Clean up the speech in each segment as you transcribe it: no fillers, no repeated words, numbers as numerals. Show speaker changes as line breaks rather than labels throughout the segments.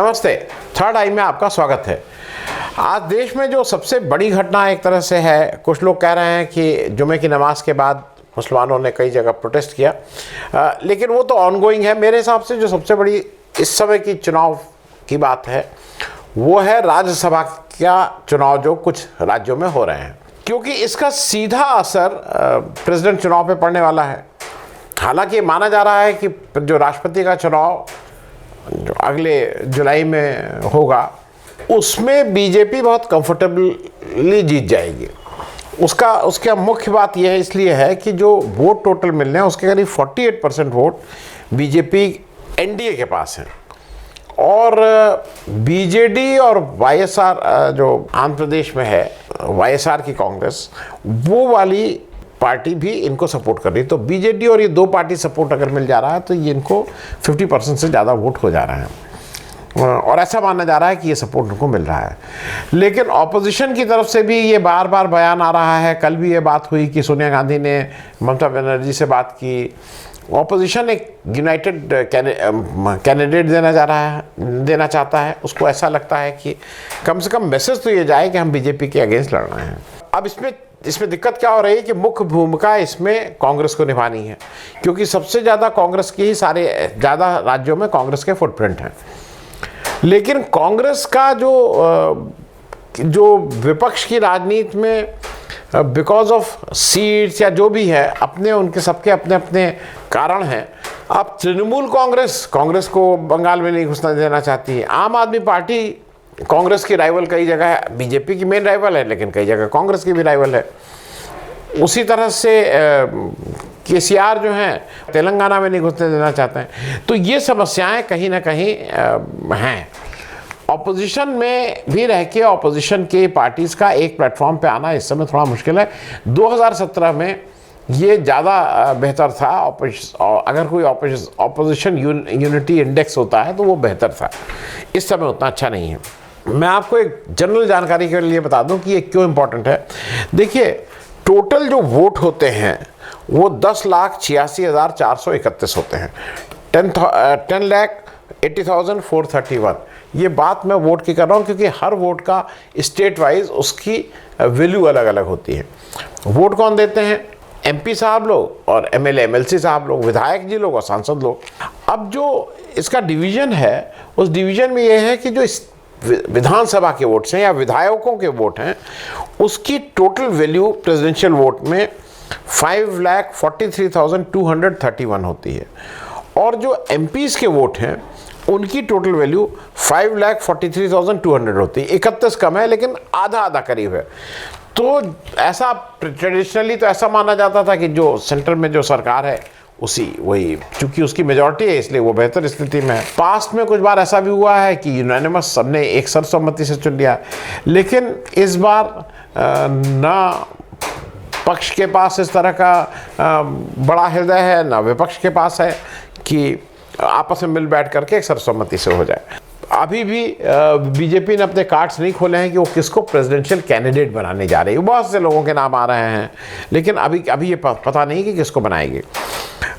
नमस्ते, थर्ड आई में आपका स्वागत है। आज देश में जो सबसे बड़ी घटना एक तरह से है, कुछ लोग कह रहे हैं कि जुमे की नमाज के बाद मुसलमानों ने कई जगह प्रोटेस्ट किया, लेकिन वो तो ऑनगोइंग है। मेरे हिसाब से जो सबसे बड़ी इस समय की चुनाव की बात है वो है राज्यसभा का चुनाव जो कुछ राज्यों में हो रहे हैं, क्योंकि इसका सीधा असर प्रेसिडेंट चुनाव पे पड़ने वाला है। हालांकि माना जा रहा है कि जो राष्ट्रपति का चुनाव जो अगले जुलाई में होगा उसमें बीजेपी बहुत कंफर्टेबली जीत जाएगी। उसका मुख्य बात यह है, इसलिए है कि जो वोट टोटल मिलने हैं उसके करीब 48% वोट बीजेपी एनडीए के पास हैं, और बीजेडी और वाईएसआर जो आंध्र प्रदेश में है, वाईएसआर की कांग्रेस, वो वाली पार्टी भी इनको सपोर्ट कर रही है। तो बीजेडी और ये दो पार्टी सपोर्ट अगर मिल जा रहा है तो ये इनको 50% से ज़्यादा वोट हो जा रहे हैं, और ऐसा माना जा रहा है कि ये सपोर्ट उनको मिल रहा है। लेकिन ऑपोजिशन की तरफ से भी ये बार बार बयान आ रहा है। कल भी ये बात हुई कि सोनिया गांधी ने ममता बनर्जी से बात की। ऑपोजिशन एक यूनाइटेड कैंडिडेट देना चाहता है। उसको ऐसा लगता है कि कम से कम मैसेज तो ये जाए कि हम बीजेपी के अगेंस्ट लड़ रहे हैं। अब इसमें दिक्कत क्या हो रही है कि मुख्य भूमिका इसमें कांग्रेस को निभानी है, क्योंकि सबसे ज़्यादा कांग्रेस की ही ज़्यादा राज्यों में कांग्रेस के फुटप्रिंट हैं। लेकिन कांग्रेस का जो विपक्ष की राजनीति में बिकॉज ऑफ सीट्स या जो भी है, उनके सबके अपने अपने कारण हैं। अब तृणमूल कांग्रेस को बंगाल में नहीं घुसना देना चाहती है। आम आदमी पार्टी कांग्रेस की राइवल कई जगह है, बीजेपी की मेन राइवल है, लेकिन कई जगह कांग्रेस की भी राइवल है। उसी तरह से केसीआर जो हैं तेलंगाना में नहीं घुसने देना चाहते हैं। तो ये समस्याएं कहीं ना कहीं हैं। ऑपोजिशन में भी रह के ऑपोजिशन के पार्टीज़ का एक प्लेटफॉर्म पे आना इस समय थोड़ा मुश्किल है। 2017 में ये ज़्यादा बेहतर था। अगर कोई ऑपोजिशन यूनिटी इंडेक्स होता है तो वो बेहतर था। इस समय उतना अच्छा नहीं है। मैं आपको एक जनरल जानकारी के लिए बता दूं कि ये क्यों इम्पोर्टेंट है। देखिए, टोटल जो वोट होते हैं वो 10,86,431 होते हैं। 10,80,431। ये बात मैं वोट की कर रहा हूँ क्योंकि हर वोट का स्टेट वाइज उसकी वैल्यू अलग अलग होती है। वोट कौन देते हैं? एमपी साहब लोग और एमएलए एमएलसी साहब लोग, विधायक जी लोग और सांसद लोग। अब जो इसका डिवीज़न है, उस डिवीज़न में यह है कि जो विधानसभा के वोट्स हैं या विधायकों के वोट हैं, उसकी टोटल वैल्यू प्रेसिडेंशियल वोट में 5,43,231 होती है, और जो एमपीज़ के वोट हैं उनकी टोटल वैल्यू 5,43,200 होती है। 31 कम है, लेकिन आधा आधा करीब है। तो ऐसा ट्रेडिशनली तो ऐसा माना जाता था कि जो सेंटर में जो सरकार है वही, चूंकि उसकी मेजॉरिटी है इसलिए वो बेहतर स्थिति में है। पास्ट में कुछ बार ऐसा भी हुआ है कि यूनानिमस सबने एक सर्वसम्मति से चुन लिया, लेकिन इस बार ना पक्ष के पास इस तरह का बड़ा हृदय है, ना विपक्ष के पास है कि आपस में मिल बैठ करके एक सर्वसम्मति से हो जाए। अभी भी बीजेपी ने अपने कार्ड्स नहीं खोले हैं कि वो किसको प्रेसिडेंशियल कैंडिडेट बनाने जा रही है। बहुत से लोगों के नाम आ रहे हैं, लेकिन अभी ये पता नहीं कि किसको बनाएगी।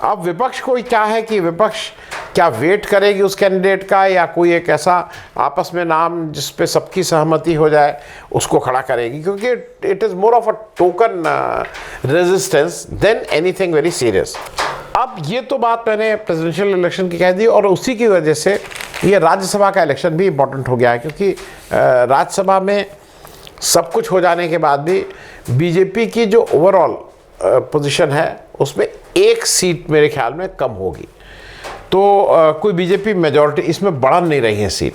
अब विपक्ष को क्या है कि विपक्ष क्या वेट करेगी उस कैंडिडेट का, या कोई एक ऐसा आपस में नाम जिस पे सबकी सहमति हो जाए उसको खड़ा करेगी, क्योंकि it is more of a token resistance than anything very serious. अब ये तो बात मैंने प्रेसिडेंशियल इलेक्शन की कह दी, और उसी की वजह से ये राज्यसभा का इलेक्शन भी इम्पोर्टेंट हो गया है, क्योंकि राज्यसभा में सब कुछ हो जाने के बाद भी बीजेपी की जो ओवरऑल पोजीशन है उसमें एक सीट मेरे ख्याल में कम होगी। तो कोई बीजेपी मेजॉरिटी इसमें बढ़ नहीं रही है सीट।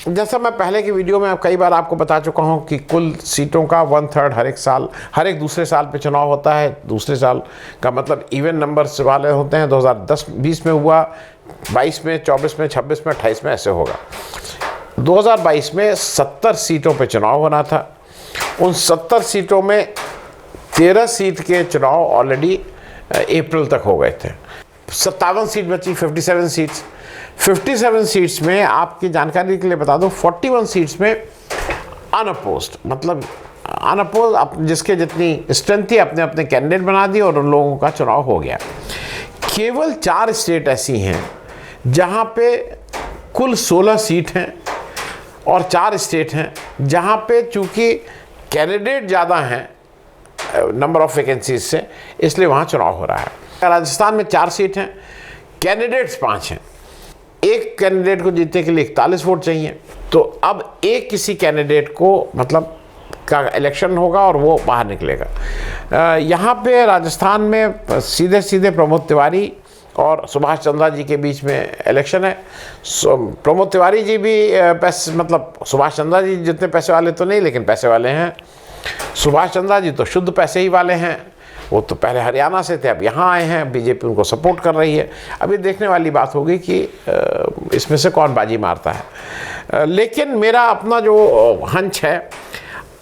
जैसा मैं पहले की वीडियो में कई बार आपको बता चुका हूं कि कुल सीटों का 1/3 हर एक दूसरे साल पे चुनाव होता है। दूसरे साल का मतलब इवन नंबर्स वाले होते हैं। 2010-20 में हुआ, 22 में, 24 में, 26 में, 28 में ऐसे होगा। 2022 में 70 सीटों पे चुनाव होना था। उन 70 सीटों में 13 सीट के चुनाव ऑलरेडी अप्रैल तक हो गए थे। 57 सीट बची, 57 सीट्स। 57 सीट्स में आपकी जानकारी के लिए बता दूं, 41 सीट्स में अनअपोज्ड, मतलब अनअपोज जिसके जितनी स्ट्रेंथ थी अपने अपने कैंडिडेट बना दी और उन लोगों का चुनाव हो गया। केवल 4 स्टेट ऐसी हैं जहां पे कुल 16 सीट हैं और 4 स्टेट हैं जहाँ पे चूँकि कैंडिडेट ज़्यादा हैं नंबर ऑफ वैकेंसीज से, इसलिए वहाँ चुनाव हो रहा है। राजस्थान में 4 सीट हैं, कैंडिडेट्स 5 हैं। एक कैंडिडेट को जीतने के लिए 41 वोट चाहिए। तो अब एक किसी कैंडिडेट को मतलब का इलेक्शन होगा और वो बाहर निकलेगा। यहाँ पे राजस्थान में सीधे सीधे प्रमोद तिवारी और सुभाष चंद्रा जी के बीच में इलेक्शन है। प्रमोद तिवारी जी भी पैसे मतलब सुभाष चंद्रा जी जितने पैसे वाले तो नहीं, लेकिन पैसे वाले हैं। सुभाष चंद्रा जी तो शुद्ध पैसे ही वाले हैं, वो तो पहले हरियाणा से थे, अब यहाँ आए हैं, बीजेपी उनको सपोर्ट कर रही है। अभी देखने वाली बात होगी कि इसमें से कौन बाजी मारता है। लेकिन मेरा अपना जो हंच है,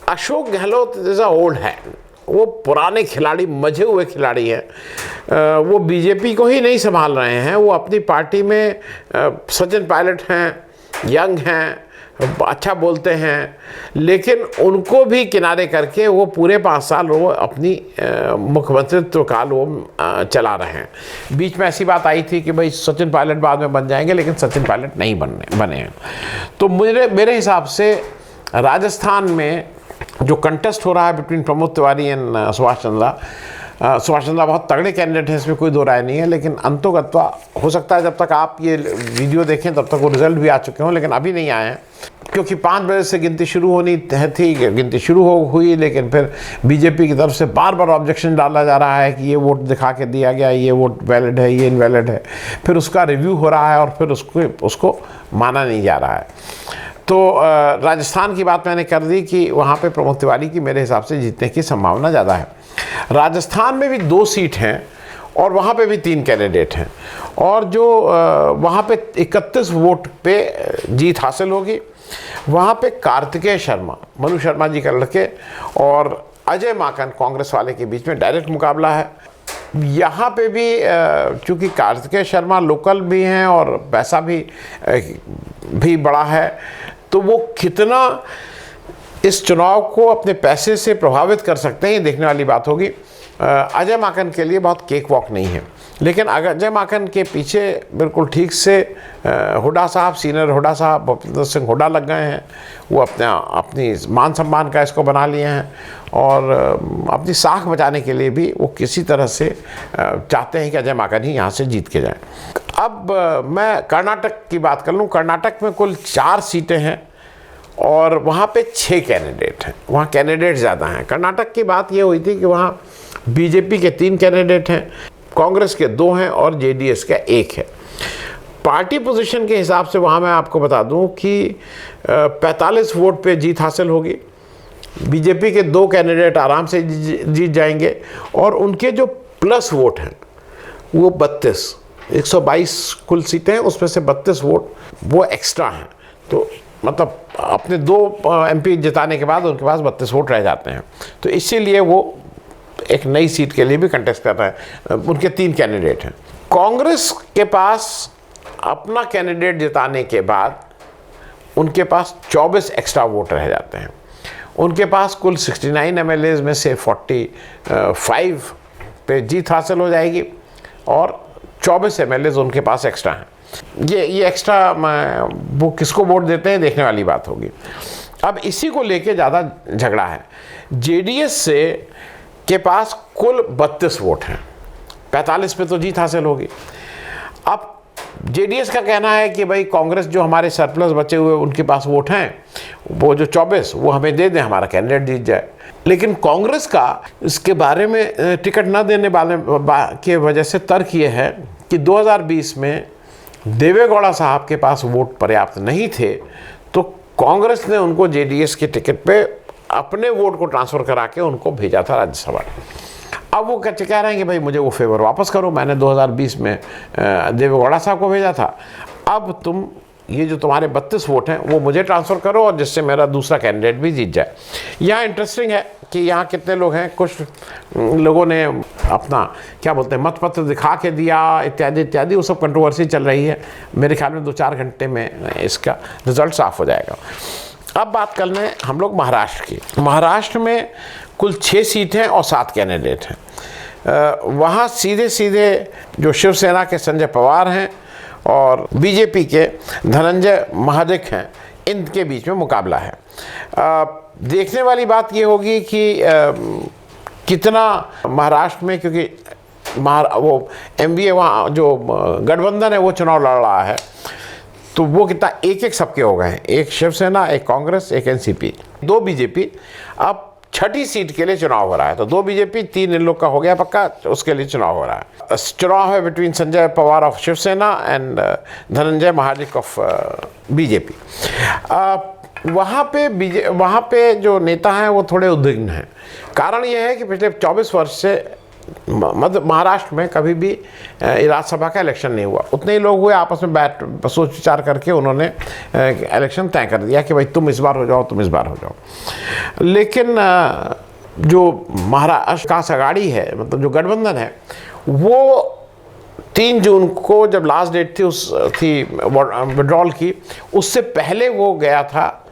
Ashok Gehlot is a old है, वो पुराने खिलाड़ी, मजे हुए खिलाड़ी हैं। वो बीजेपी को ही नहीं संभाल रहे हैं, वो अपनी पार्टी में सचिन पायलट हैं, यंग हैं, अच्छा बोलते हैं, लेकिन उनको भी किनारे करके वो पूरे 5 साल वो अपनी मुख्यमंत्रित्व काल वो चला रहे हैं। बीच में ऐसी बात आई थी कि भाई सचिन पायलट बाद में बन जाएंगे, लेकिन सचिन पायलट नहीं बने हैं। तो मेरे हिसाब से राजस्थान में जो कंटेस्ट हो रहा है बिटवीन प्रमोद तिवारी एंड सुभाष चंद्रा बहुत तगड़े कैंडिडेट हैं, इसमें कोई दो राय नहीं है। लेकिन अंतोगत्वा हो सकता है जब तक आप ये वीडियो देखें तब तक वो रिजल्ट भी आ चुके हों, लेकिन अभी नहीं आए हैं, क्योंकि 5 बजे से गिनती शुरू होनी थी। गिनती शुरू हुई, लेकिन फिर बीजेपी की तरफ से बार बार ऑब्जेक्शन डाला जा रहा है कि ये वोट दिखा के दिया गया, ये वोट वैलिड है, ये इनवैलिड है। फिर उसका रिव्यू हो रहा है और फिर उसको माना नहीं जा रहा है। तो राजस्थान की बात मैंने कर दी कि वहाँ पे प्रमोद तिवारी की मेरे हिसाब से जीतने की संभावना ज़्यादा है। राजस्थान में भी 2 सीट हैं और वहाँ पे भी 3 कैंडिडेट हैं, और जो वहाँ पे 31 वोट पे जीत हासिल होगी। वहाँ पे कार्तिकेय शर्मा, मनु शर्मा जी का लड़के, और अजय माकन कांग्रेस वाले के बीच में डायरेक्ट मुकाबला है। यहाँ पे भी चूँकि कार्तिकेय शर्मा लोकल भी हैं और पैसा भी बड़ा है, तो वो कितना इस चुनाव को अपने पैसे से प्रभावित कर सकते हैं, ये देखने वाली बात होगी। अजय माकन के लिए बहुत केक वॉक नहीं है, लेकिन अजय माकन के पीछे बिल्कुल ठीक से हुड्डा साहब, सीनियर हुड्डा साहब भूपेंद्र सिंह हुड्डा लग गए हैं। वो अपनी मान सम्मान का इसको बना लिए हैं, और अपनी साख बचाने के लिए भी वो किसी तरह से चाहते हैं कि अजय माकन ही यहाँ से जीत के जाएं। अब मैं कर्नाटक की बात कर लूँ। कर्नाटक में कुल 4 सीटें हैं और वहाँ पे 6 कैंडिडेट हैं, वहाँ कैंडिडेट ज़्यादा हैं। कर्नाटक की बात ये हुई थी कि वहाँ बीजेपी के 3 कैंडिडेट हैं, कांग्रेस के 2 हैं और जेडीएस का 1 है। पार्टी पोजीशन के हिसाब से वहाँ मैं आपको बता दूँ कि 45 वोट पे जीत हासिल होगी। बीजेपी के 2 कैंडिडेट आराम से जीत जाएंगे, और उनके जो प्लस वोट हैं वो 32, 122 कुल सीटें हैं, उसमें से 32 वोट वो एक्स्ट्रा हैं। तो मतलब अपने 2 एमपी जिताने के बाद उनके पास 32 वोट रह जाते हैं। तो इसीलिए वो एक नई सीट के लिए भी कंटेस्ट कर रहे हैं। उनके 3 कैंडिडेट हैं। कांग्रेस के पास अपना कैंडिडेट जिताने के बाद उनके पास 24 एक्स्ट्रा वोट रह जाते हैं। उनके पास कुल 69 एमएलएज में से 45 पे जीत हासिल हो जाएगी, और 24 एमएलएज उनके पास एक्स्ट्रा हैं। ये एक्स्ट्रा वो किसको वोट देते हैं देखने वाली बात होगी। अब इसी को लेके ज़्यादा झगड़ा है। जेडीएस से के पास कुल 32 वोट हैं, 45 पे तो जीत हासिल होगी। अब जेडीएस का कहना है कि भाई कांग्रेस जो हमारे सरप्लस बचे हुए उनके पास वोट हैं, वो जो 24 वो हमें दे दें, हमारा कैंडिडेट जीत जाए। लेकिन कांग्रेस का इसके बारे में टिकट न देने वाले के वजह से तर्क ये है कि 2020 में देवेगौड़ा साहब के पास वोट पर्याप्त नहीं थे, तो कांग्रेस ने उनको जेडीएस के टिकट पे अपने वोट को ट्रांसफ़र करा के उनको भेजा था राज्यसभा। अब वो कह रहे हैं कि भाई मुझे वो फेवर वापस करो, मैंने 2020 में देवेगौड़ा साहब को भेजा था, अब तुम ये जो तुम्हारे 32 वोट हैं वो मुझे ट्रांसफ़र करो, और जिससे मेरा दूसरा कैंडिडेट भी जीत जाए। यहाँ इंटरेस्टिंग है कि यहाँ कितने लोग हैं, कुछ लोगों ने अपना क्या बोलते हैं मतपत्र दिखा के दिया इत्यादि इत्यादि, वो सब कंट्रोवर्सी चल रही है। मेरे ख्याल में 2-4 घंटे में इसका रिजल्ट साफ हो जाएगा। अब बात कर लें हम लोग महाराष्ट्र की। महाराष्ट्र में कुल 6 सीटें और 7 कैंडिडेट हैं। वहाँ सीधे सीधे जो शिवसेना के संजय पवार हैं और बीजेपी के धनंजय महाडिक हैं, इनके बीच में मुकाबला है। देखने वाली बात ये होगी कि कितना महाराष्ट्र में, क्योंकि वो एमवीए वहाँ जो गठबंधन है वो चुनाव लड़ रहा है, तो वो कितना एक एक सबके हो गए हैं, एक शिवसेना, एक कांग्रेस, एक एनसीपी, 2 बीजेपी। अब 6ठी सीट के लिए चुनाव हो रहा है, तो 2 बीजेपी 3 इन लोग का हो गया पक्का, उसके लिए चुनाव हो रहा है। चुनाव है between Sanjay Pawar of Shiv Sena and Dhananjay Mahadik of BJP. वहाँ पे जो नेता हैं वो थोड़े उद्विग्न हैं। कारण यह है कि पिछले 24 वर्ष से महाराष्ट्र में कभी भी राज्यसभा का इलेक्शन नहीं हुआ। उतने ही लोग हुए, आपस में सोच विचार करके उन्होंने इलेक्शन तय कर दिया कि भाई तुम इस बार हो जाओ, तुम इस बार हो जाओ। लेकिन जो महाराष्ट्र का आघाड़ी है, मतलब जो गठबंधन है, वो 3 जून को जब लास्ट डेट थी विड्रॉल की, उससे पहले वो गया था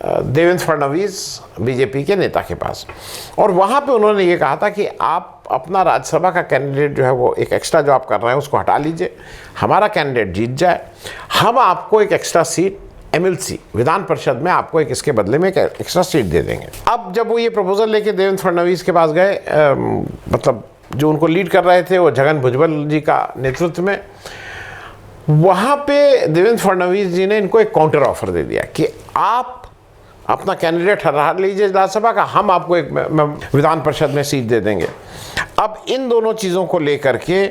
देवेंद्र फडणवीस बीजेपी के नेता के पास, और वहाँ पे उन्होंने ये कहा था कि आप अपना राज्यसभा का कैंडिडेट जो है वो एक एक्स्ट्रा जो आप कर रहे हैं उसको हटा लीजिए, हमारा कैंडिडेट जीत जाए, हम आपको एक extra seat MLC Vidhan Parishad में आपको एक इसके बदले में एक एक्स्ट्रा सीट दे देंगे। अब जब वो ये प्रपोजल लेके देवेंद्र फडणवीस के पास गए, मतलब जो उनको लीड कर रहे थे वो छगन भुजबल जी का नेतृत्व में, वहाँ पे देवेंद्र फडणवीस जी ने इनको एक काउंटर ऑफर दे दिया कि आप अपना कैंडिडेट हटा लीजिए राज्यसभा का, हम आपको एक विधान परिषद में सीट दे देंगे। अब इन दोनों चीज़ों को लेकर के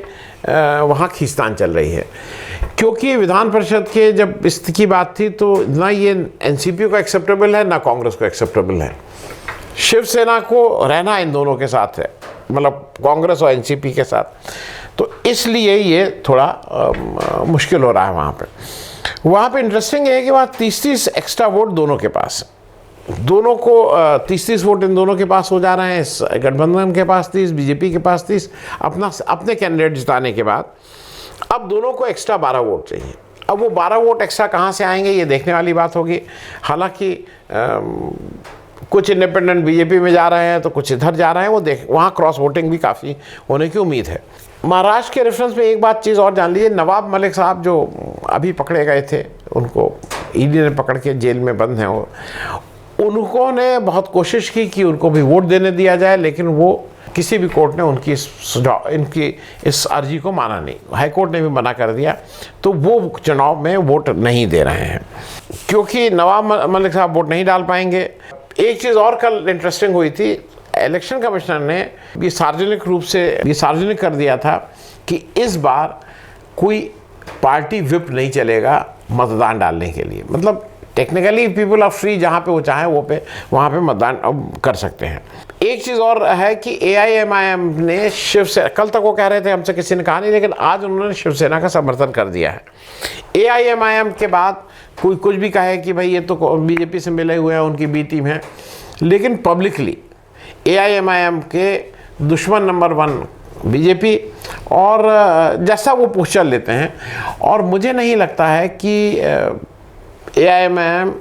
वहाँ खींचतान चल रही है, क्योंकि विधान परिषद के जब इसकी बात थी तो ना ये एनसीपी को एक्सेप्टेबल है, ना कांग्रेस को एक्सेप्टेबल है। शिवसेना को रहना इन दोनों के साथ है, मतलब कांग्रेस और एनसीपी के साथ, तो इसलिए ये थोड़ा मुश्किल हो रहा है वहाँ पे इंटरेस्टिंग है कि वहाँ 30-30 एक्स्ट्रा वोट दोनों के पास है। दोनों को 30-30 वोट इन दोनों के पास हो जा रहे हैं, इस गठबंधन के पास 30, बीजेपी के पास 30, अपने कैंडिडेट जिताने के बाद अब दोनों को एक्स्ट्रा 12 वोट चाहिए। अब वो 12 वोट एक्स्ट्रा कहाँ से आएंगे ये देखने वाली बात होगी। हालांकि कुछ इंडिपेंडेंट बीजेपी में जा रहे हैं तो कुछ इधर जा रहे हैं, वहाँ क्रॉस वोटिंग भी काफ़ी होने की उम्मीद है। महाराष्ट्र के रेफरेंस में एक बात चीज़ और जान लीजिए, नवाब मलिक साहब जो अभी पकड़े गए थे, उनको ईडी ने पकड़ के जेल में बंद हैं, उन्होंने बहुत कोशिश की कि उनको भी वोट देने दिया जाए, लेकिन वो किसी भी कोर्ट ने इनकी इस अर्जी को माना नहीं। हाई कोर्ट ने भी मना कर दिया, तो वो चुनाव में वोट नहीं दे रहे हैं क्योंकि नवाब मलिक साहब वोट नहीं डाल पाएंगे। एक चीज़ और कल इंटरेस्टिंग हुई थी, इलेक्शन कमिश्नर ने ये सार्वजनिक रूप से ये सार्वजनिक कर दिया था कि इस बार कोई पार्टी विप नहीं चलेगा मतदान डालने के लिए। मतलब टेक्निकली पीपल आर फ्री, जहाँ पे वो चाहे वहाँ पे मतदान कर सकते हैं। एक चीज़ और है कि AIMIM ने शिवसेना, कल तक वो कह रहे थे हमसे किसी ने कहा नहीं, लेकिन आज उन्होंने शिवसेना का समर्थन कर दिया है। AIMIM के बाद कोई कुछ भी कहे कि भाई ये तो बीजेपी से मिले हुए हैं, उनकी बी टीम है, लेकिन पब्लिकली AIMIM के दुश्मन नंबर 1 बीजेपी, और जैसा वो पोस्चर लेते हैं, और मुझे नहीं लगता है कि AIMIM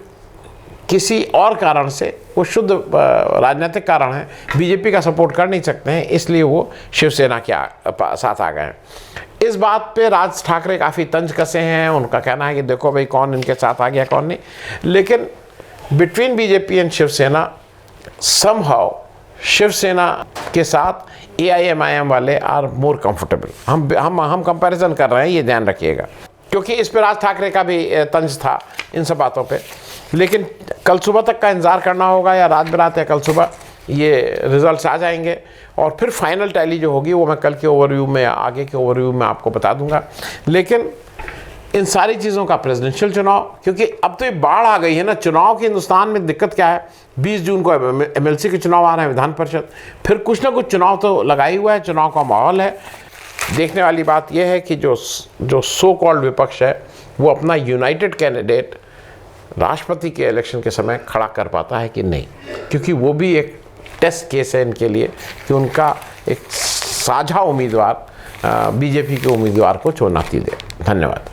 किसी और कारण से, वो शुद्ध राजनीतिक कारण है, बीजेपी का सपोर्ट कर नहीं सकते हैं, इसलिए वो शिवसेना के साथ आ गए हैं। इस बात पे राज ठाकरे काफ़ी तंज कसे हैं, उनका कहना है कि देखो भाई कौन इनके साथ आ गया कौन नहीं, लेकिन between BJP and Shiv Sena somehow Shiv Sena के साथ AIMIM वाले आर मोर कंफर्टेबल। हम कंपैरिजन कर रहे हैं, ये ध्यान रखिएगा, क्योंकि इस पे राज ठाकरे का भी तंज था इन सब बातों पे। लेकिन कल सुबह तक का इंतज़ार करना होगा, या रात बिरात या कल सुबह ये रिजल्ट्स आ जाएंगे, और फिर फाइनल टैली जो होगी वो मैं कल के ओवरव्यू में, आगे के ओवरव्यू में आपको बता दूंगा। लेकिन इन सारी चीज़ों का प्रेसिडेंशियल चुनाव, क्योंकि अब तो ये बाढ़ आ गई है ना चुनाव की। हिंदुस्तान में दिक्कत क्या है, 20 जून को MLC के चुनाव आ रहे हैं, विधान परिषद, फिर कुछ ना कुछ चुनाव तो लगा ही हुआ है, चुनाव का माहौल है। देखने वाली बात यह है कि जो सो कॉल्ड विपक्ष है वो अपना यूनाइटेड कैंडिडेट राष्ट्रपति के इलेक्शन के समय खड़ा कर पाता है कि नहीं, क्योंकि वो भी एक टेस्ट केस है इनके लिए कि उनका एक साझा उम्मीदवार बीजेपी के उम्मीदवार को चुनौती दे। धन्यवाद।